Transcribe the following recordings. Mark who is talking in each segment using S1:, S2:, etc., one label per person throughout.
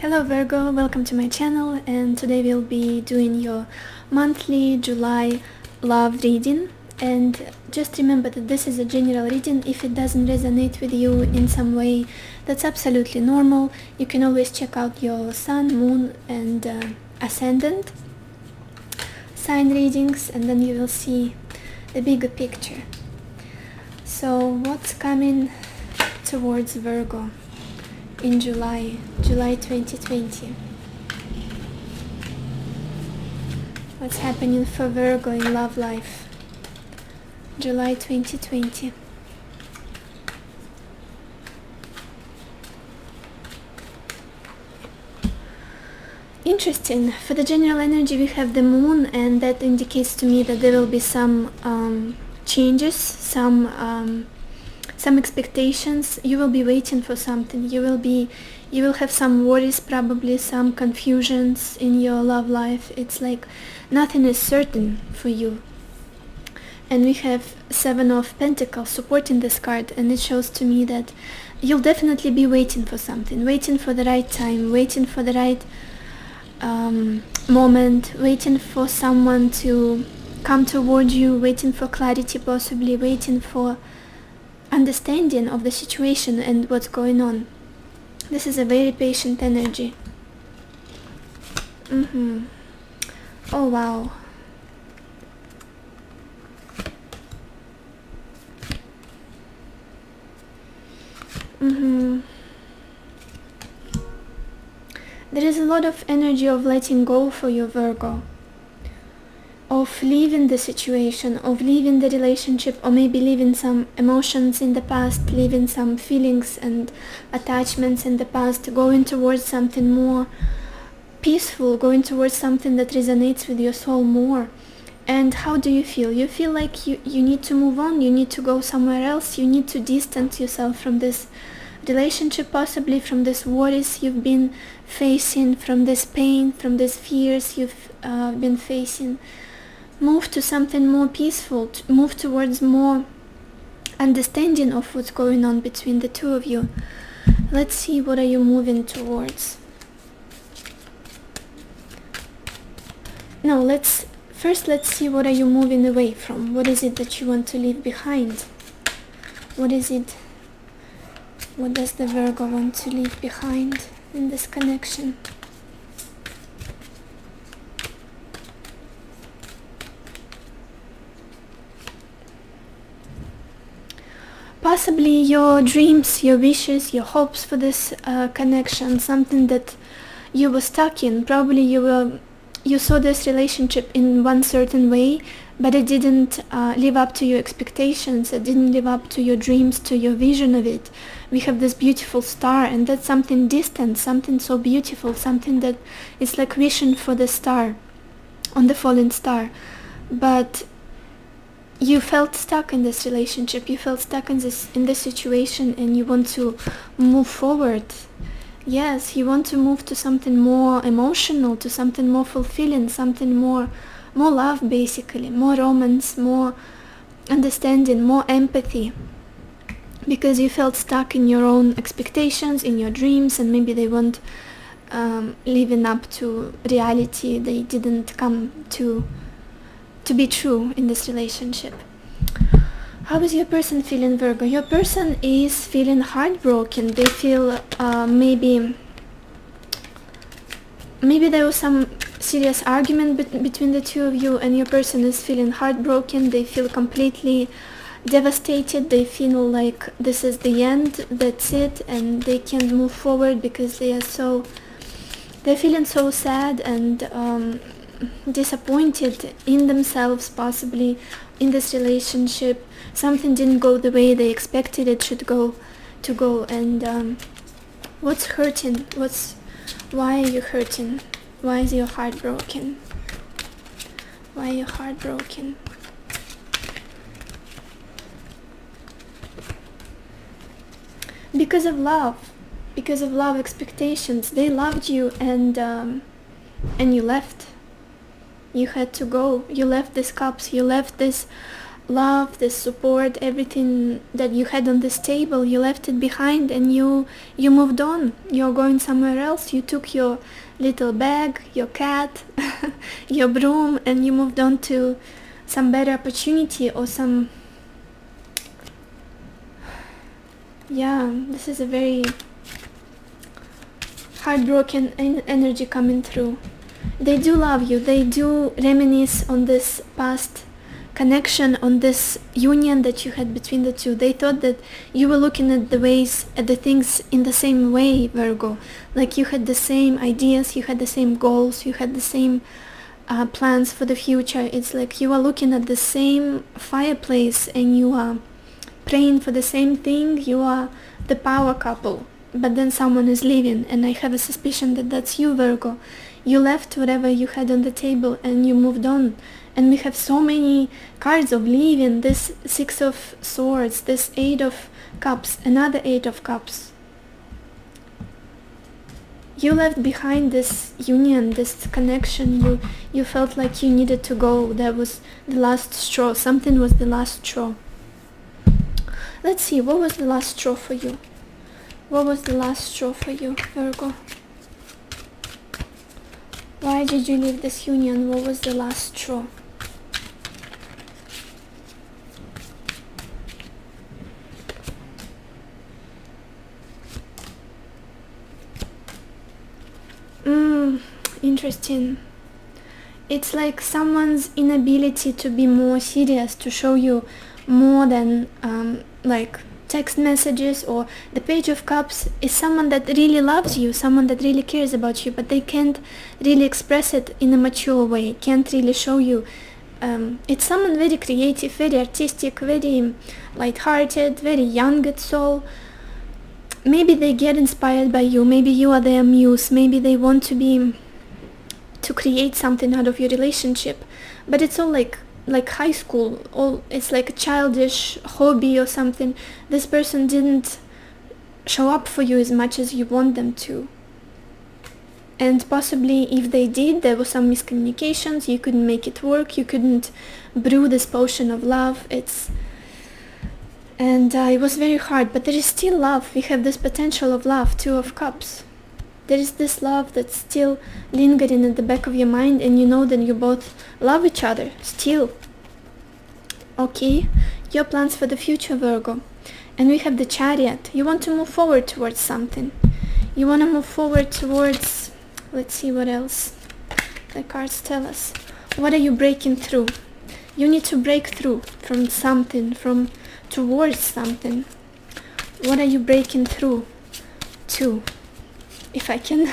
S1: Hello Virgo, welcome to my channel, and today we'll be doing your monthly July love reading. And just remember that this is a general reading. If it doesn't resonate with you in some way, that's absolutely normal. You can always check out your sun, moon and ascendant sign readings, and then you will see the bigger picture. So what's coming towards Virgo in July 2020? What's happening for Virgo in love life, July 2020? Interesting. For the general energy we have the moon, and that indicates to me that there will be some changes, some expectations. You will be waiting for something. You will have some worries, probably some confusions in your love life. It's like nothing is certain for you. And we have Seven of Pentacles supporting this card, and it shows to me that you'll definitely be waiting for something, waiting for the right time, waiting for the right moment, waiting for someone to come toward you, waiting for clarity, possibly waiting for understanding of the situation and what's going on. This is a very patient energy. Oh wow. There is a lot of energy of letting go for you, Virgo, of leaving the situation, of leaving the relationship, or maybe leaving some emotions in the past, leaving some feelings and attachments in the past, going towards something more peaceful, going towards something that resonates with your soul more. And how do you feel? You feel like you need to move on, you need to go somewhere else, you need to distance yourself from this relationship, possibly from these worries you've been facing, from this pain, from these fears you've been facing. Move to something more peaceful, move towards more understanding of what's going on between the two of you. Let's see, what are you moving towards? No, let's see, what are you moving away from? What is it that you want to leave behind? What is it? What does the Virgo want to leave behind in this connection? Possibly your dreams, your wishes, your hopes for this connection, something that you were stuck in. Probably you saw this relationship in one certain way, but it didn't live up to your expectations. It didn't live up to your dreams, to your vision of it. We have this beautiful star, and that's something distant, something so beautiful, something that is like wishing for the star, on the fallen star. But you felt stuck in this relationship, you felt stuck in this situation, and you want to move forward. Yes, you want to move to something more emotional, to something more fulfilling, something more love, basically, more romance, more understanding, more empathy, because you felt stuck in your own expectations, in your dreams, and maybe they weren't living up to reality. They didn't come to be true in this relationship. How is your person feeling, Virgo? Your person is feeling heartbroken. They feel maybe there was some serious argument between the two of you, and your person is feeling heartbroken. They feel completely devastated. They feel like this is the end, that's it, and they can't move forward because they're feeling so sad and disappointed in themselves, possibly in this relationship. Something didn't go the way they expected it should go. And what's hurting? Why are you hurting? Why is your heart broken? Why are you heartbroken? Because of love expectations. They loved you, and you left. You had to go. You left these cups, you left this love, this support, everything that you had on this table, you left it behind and you moved on. You're going somewhere else. You took your little bag, your cat, your broom, and you moved on to some better opportunity or some... Yeah, this is a very heartbroken energy coming through. They do love you. They do reminisce on this past connection, on this union that you had between the two. They thought that you were looking at the things in the same way, Virgo. Like you had the same ideas, you had the same goals, you had the same plans for the future. It's like you are looking at the same fireplace and you are praying for the same thing. You are the power couple, but then someone is leaving, and I have a suspicion that that's you, Virgo. You left whatever you had on the table and you moved on. And we have so many cards of leaving. This 6 of Swords, this 8 of Cups, another 8 of Cups. You left behind this union, this connection. You felt like you needed to go. That was the last straw. Something was the last straw. Let's see, what was the last straw for you? What was the last straw for you, Virgo? Why did you leave this union? What was the last straw? Interesting. It's like someone's inability to be more serious, to show you more than like text messages, or the Page of Cups is someone that really loves you, someone that really cares about you, but they can't really express it in a mature way, can't really show you. It's someone very creative, very artistic, very light-hearted, very young at soul. Maybe they get inspired by you, maybe you are their muse, maybe they want to create something out of your relationship, but it's all like high school, it's like a childish hobby or something. This person didn't show up for you as much as you want them to, and possibly if they did, there were some miscommunications, you couldn't make it work, you couldn't brew this potion of love. It was very hard, but there is still love. We have this potential of love, 2 of Cups. There is this love that's still lingering at the back of your mind, and you know that you both love each other still. Okay, your plans for the future, Virgo. And we have the Chariot. You want to move forward towards something. You want to move forward towards... Let's see what else the cards tell us. What are you breaking through? You need to break through from something, towards something. What are you breaking through to? If I can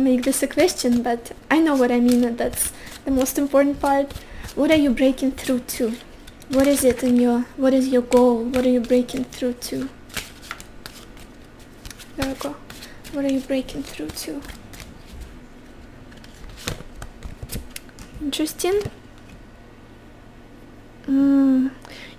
S1: make this a question, but I know what I mean, and that's the most important part. What are you breaking through to? What is it what is your goal? What are you breaking through to? Virgo, what are you breaking through to? Interesting.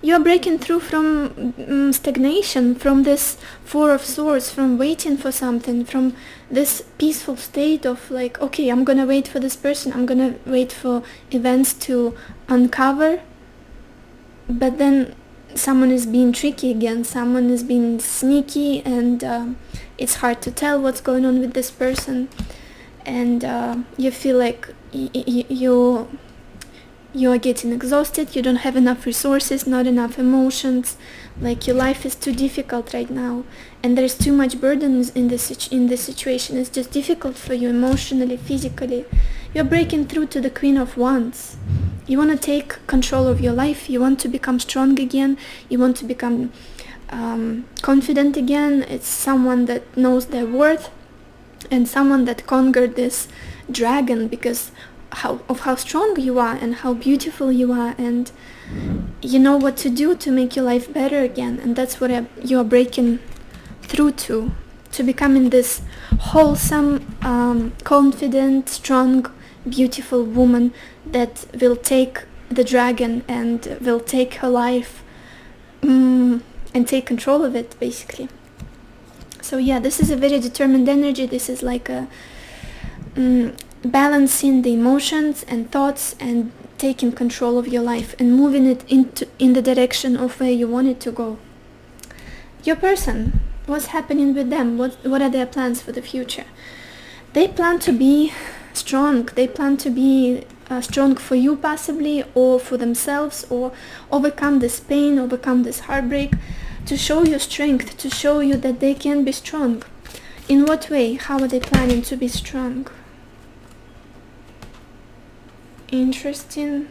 S1: You're breaking through from stagnation, from this 4 of Swords, from waiting for something, from this peaceful state of like, okay, I'm gonna wait for this person, I'm gonna wait for events to uncover, but then someone is being tricky again, someone is being sneaky, and it's hard to tell what's going on with this person, and you feel like you are getting exhausted, you don't have enough resources, not enough emotions, like your life is too difficult right now, and there's too much burdens in this situation. It's just difficult for you emotionally, physically. You're breaking through to the Queen of Wands. You want to take control of your life, you want to become strong again, you want to become confident again. It's someone that knows their worth, and someone that conquered this dragon because of how strong you are and how beautiful you are, and you know what to do to make your life better again. And that's what you are breaking through to becoming this wholesome, confident, strong, beautiful woman that will take the dragon and will take her life and take control of it, basically. So yeah, this is a very determined energy. This is like a balancing the emotions and thoughts and taking control of your life and moving it in the direction of where you want it to go. Your person, what's happening with them? What are their plans for the future? They plan to be strong. They plan to be strong for you possibly, or for themselves, or overcome this pain, overcome this heartbreak, to show you strength, to show you that they can be strong. In what way? How are they planning to be strong? Interesting.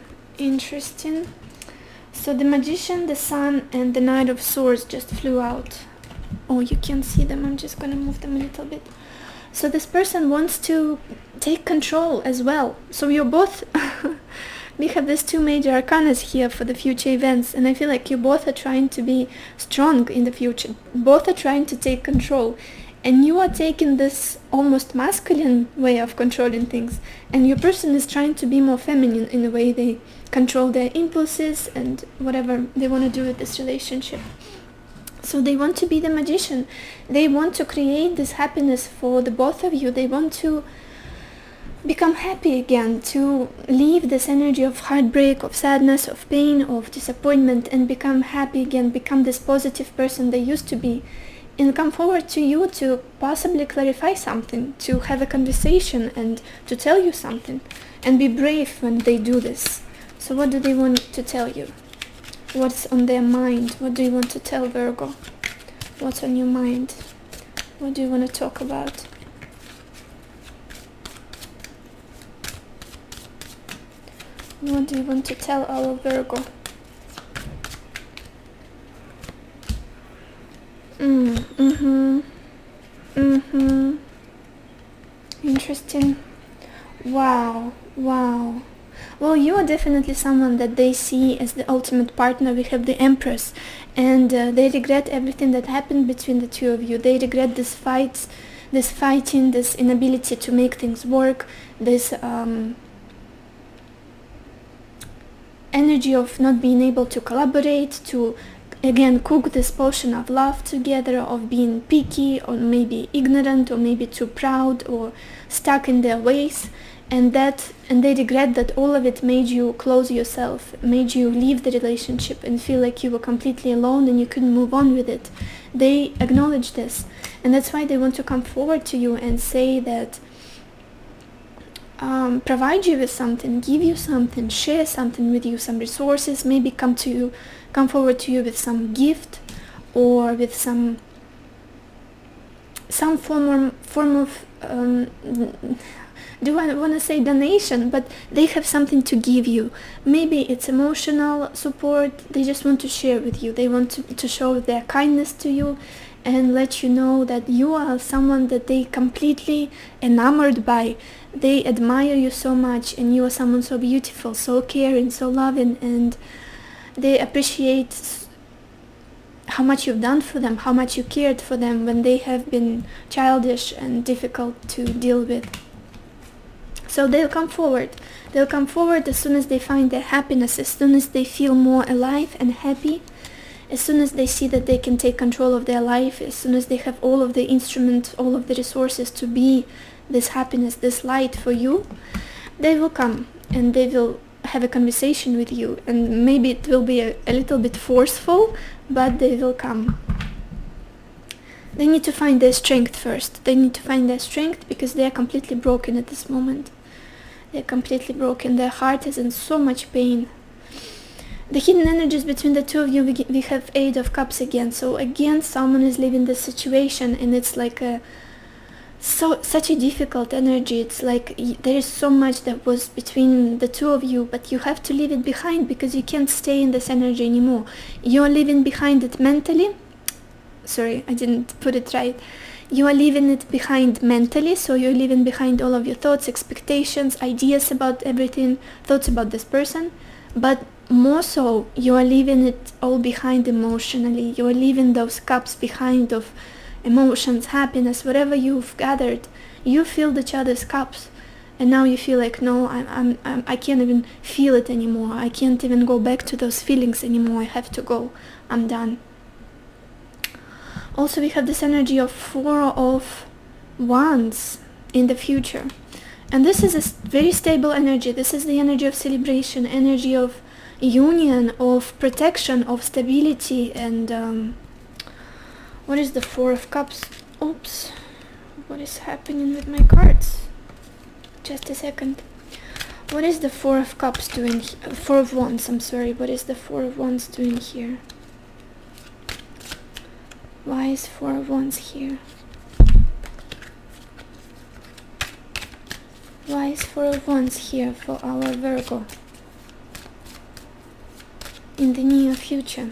S1: So the Magician, the Sun, and the Knight of Swords just flew out. Oh, you can't see them. I'm just gonna move them a little bit. So this person wants to take control as well. So you're both we have these two major arcanas here for the future events, and I feel like you both are trying to be strong in the future. Both are trying to take control, and you are taking this almost masculine way of controlling things, and your person is trying to be more feminine in the way they control their impulses and whatever they want to do with this relationship. So they want to be the Magician. They want to create this happiness for the both of you. They want to become happy again, to leave this energy of heartbreak, of sadness, of pain, of disappointment, and become happy again, become this positive person they used to be, and come forward to you to possibly clarify something, to have a conversation and to tell you something, and be brave when they do this. So what do they want to tell you? What's on their mind? What do you want to tell Virgo? What's on your mind? What do you want to talk about? What do you want to tell our Virgo? Interesting. Wow. Well, you are definitely someone that they see as the ultimate partner. We have the Empress, and they regret everything that happened between the two of you. They regret this fighting, this inability to make things work, this energy of not being able to collaborate, to again cook this potion of love together, of being picky, or maybe ignorant, or maybe too proud, or stuck in their ways. And they regret that all of it made you close yourself, made you leave the relationship and feel like you were completely alone and you couldn't move on with it. They acknowledge this, and that's why they want to come forward to you and say that, provide you with something, give you something, share something with you, some resources, maybe come forward to you with some gift, or with some form of do I want to say donation, but they have something to give you. Maybe it's emotional support. They just want to share with you. They want to show their kindness to you and let you know that you are someone that they completely enamored by. They admire you so much, and you are someone so beautiful, so caring, so loving, and they appreciate how much you've done for them, how much you cared for them when they have been childish and difficult to deal with. So they'll come forward. They'll come forward as soon as they find their happiness, as soon as they feel more alive and happy, as soon as they see that they can take control of their life, as soon as they have all of the instruments, all of the resources to be this happiness, this light for you. They will come and they will have a conversation with you, and maybe it will be a little bit forceful, but they will come. They need to find their strength first. They need to find their strength because they are completely broken at this moment. They're completely broken. Their heart is in so much pain. The hidden energies between the two of you, we have Eight of Cups again. So again, someone is leaving this situation, and it's like such a difficult energy. It's like there is so much that was between the two of you, but you have to leave it behind because you can't stay in this energy anymore. You're leaving behind it mentally. Sorry, I didn't put it right. You are leaving it behind mentally, so you're leaving behind all of your thoughts, expectations, ideas about everything, thoughts about this person, but more so, you are leaving it all behind emotionally. You are leaving those cups behind of emotions, happiness, whatever you've gathered. You filled each other's cups, and now you feel like, no, I can't even feel it anymore. I can't even go back to those feelings anymore. I have to go. I'm done. Also, we have this energy of Four of Wands in the future. And this is a very stable energy. This is the energy of celebration, energy of union, of protection, of stability. And what is the Four of Cups? Oops, what is happening with my cards? Just a second. What is the Four of Cups doing? Four of Wands, I'm sorry. What is the Four of Wands doing here? Why is Four of Wands here? Why is Four of Wands here for our Virgo in the near future?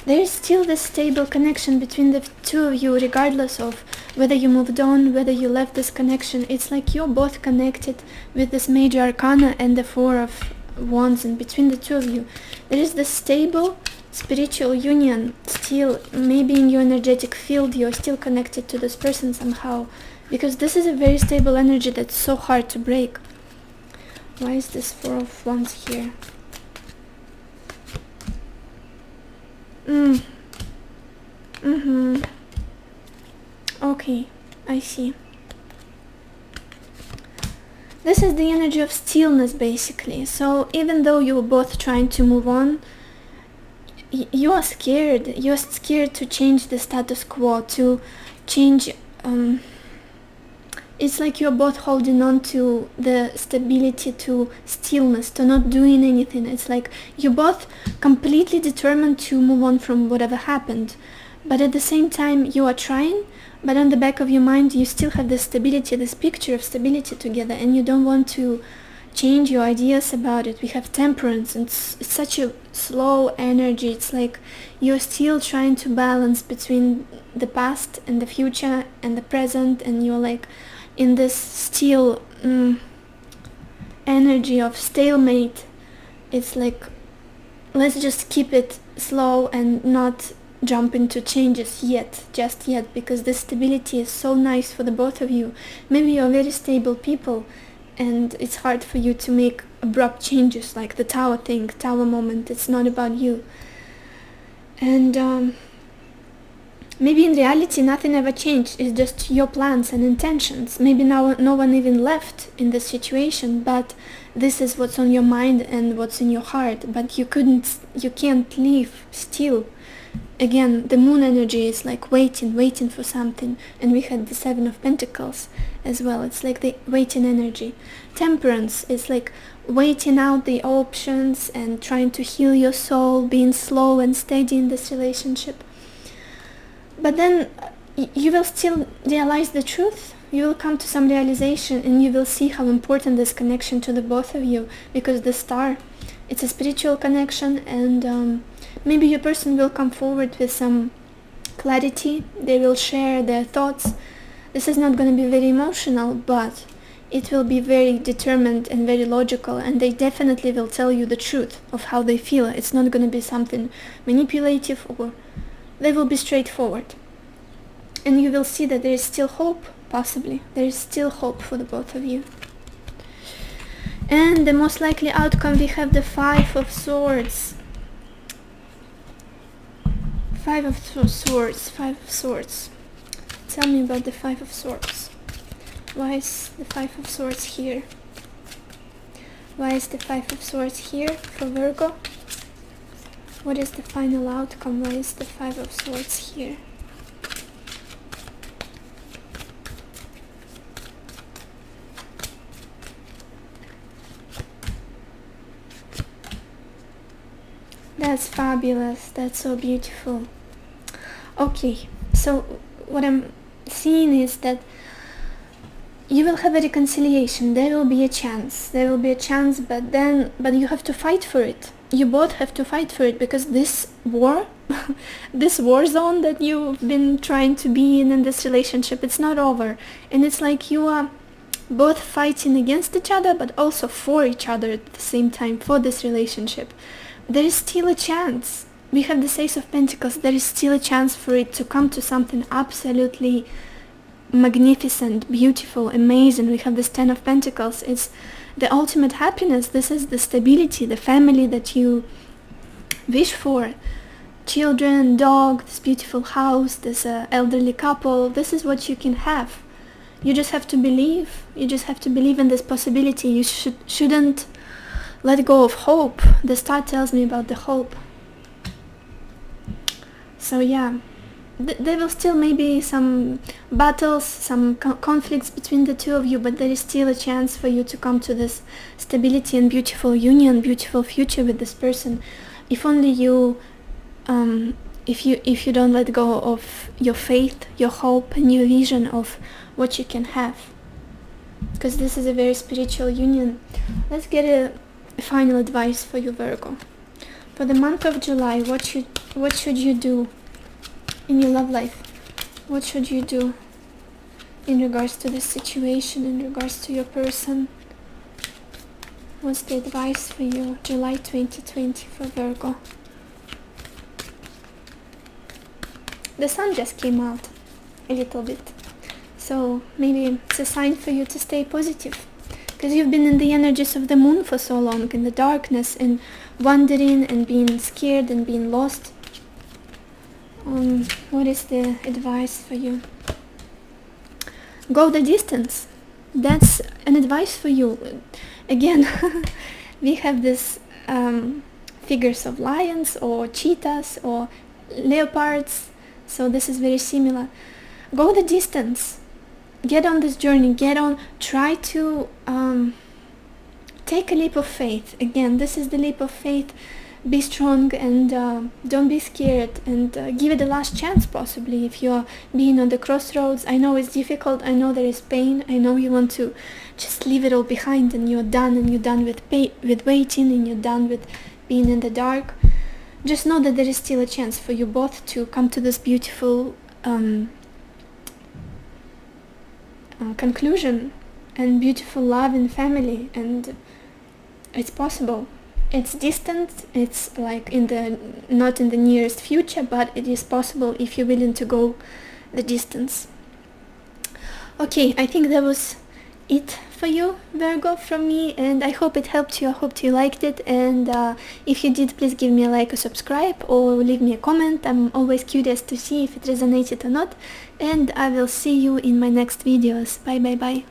S1: There is still this stable connection between the two of you, regardless of whether you moved on, whether you left this connection. It's like you're both connected with this major arcana and the Four of Wands, and between the two of you there is this stable spiritual union still. Maybe in your energetic field you're still connected to this person somehow, because this is a very stable energy that's so hard to break. Why is this Four of Wands here? Okay, I see. This is the energy of stillness, basically. So even though you're both trying to move on, you are scared. You're scared to change the status quo, to change. It's like you're both holding on to the stability, to stillness, to not doing anything. It's like you're both completely determined to move on from whatever happened. But at the same time, you are trying, but on the back of your mind, you still have this stability, this picture of stability together, and you don't want to change your ideas about it. We have Temperance, and it's such a slow energy. It's like you're still trying to balance between the past and the future and the present, and you're like in this still energy of stalemate. It's like, let's just keep it slow and not jump into changes just yet, because this stability is so nice for the both of you. Maybe you're very stable people and it's hard for you to make abrupt changes, like the Tower thing, Tower moment. It's not about you. And maybe in reality nothing ever changed. It's just your plans and intentions. Maybe now no one even left in this situation, but this is what's on your mind and what's in your heart. But you can't leave still. Again, the Moon energy is like waiting for something, and we had the Seven of Pentacles as well. It's like the waiting energy. Temperance is like waiting out the options and trying to heal your soul, being slow and steady in this relationship. But then you will still realize the truth. You will come to some realization, and you will see how important this connection to the both of you, because the star, it's a spiritual connection, and maybe your person will come forward with some clarity. They will share their thoughts. This is not going to be very emotional, but it will be very determined and very logical, and they definitely will tell you the truth of how they feel. It's not going to be something manipulative, or they will be straightforward. And you will see that there is still hope, possibly. There is still hope for the both of you. And the most likely outcome, we have the Five of Swords. Five of Swords. Tell me about the Five of Swords. Why is the Five of Swords here? Why is the Five of Swords here for Virgo? What is the final outcome? Why is the Five of Swords here? That's fabulous. That's so beautiful. Okay, so what I'm seeing is that you will have a reconciliation. There will be a chance. But you have to fight for it. You both have to fight for it, because this war, this war zone that you've been trying to be in this relationship, it's not over. And it's like you are both fighting against each other, but also for each other at the same time, for this relationship. There is still a chance. We have the Ace of Pentacles. There is still a chance for it to come to something absolutely magnificent, beautiful, amazing. We have this Ten of Pentacles. It's the ultimate happiness. This is the stability, the family that you wish for. children, dog, this beautiful house, this elderly couple. This is what you can have. You just have to believe. You just have to believe in this possibility. You shouldn't let go of hope. The star tells me about the hope. So yeah, there will still maybe some battles, some conflicts between the two of you, but there is still a chance for you to come to this stability and beautiful union, beautiful future with this person. If only you, if you don't let go of your faith, your hope, and your vision of what you can have, because this is a very spiritual union. Let's get a final advice for you, Virgo. For the month of July, what should you do in your love life? What should you do in regards to this situation, in regards to your person? What's the advice for you, July 2020 for Virgo? The sun just came out a little bit, so maybe it's a sign for you to stay positive, because you've been in the energies of the moon for so long, in the darkness, and wandering and being scared and being lost. What is the advice for you? Go the distance. That's an advice for you. Again, we have this figures of lions or cheetahs or leopards, so this is very similar. Go the distance. Get on this journey. Get on. Try to take a leap of faith. Again, this is the leap of faith. Be strong and don't be scared, and give it a last chance, possibly, if you're being on the crossroads. I know it's difficult, I know there is pain, I know you want to just leave it all behind, and you're done with waiting, and you're done with being in the dark. Just know that there is still a chance for you both to come to this beautiful conclusion, and beautiful love and family, and it's possible. It's distant, it's like not in the nearest future, but it is possible if you're willing to go the distance. Okay, I think that was it for you, Virgo, from me, and I hope it helped you. I hope you liked it, and if you did, please give me a like or subscribe, or leave me a comment. I'm always curious to see if it resonated or not, and I will see you in my next videos. Bye bye bye.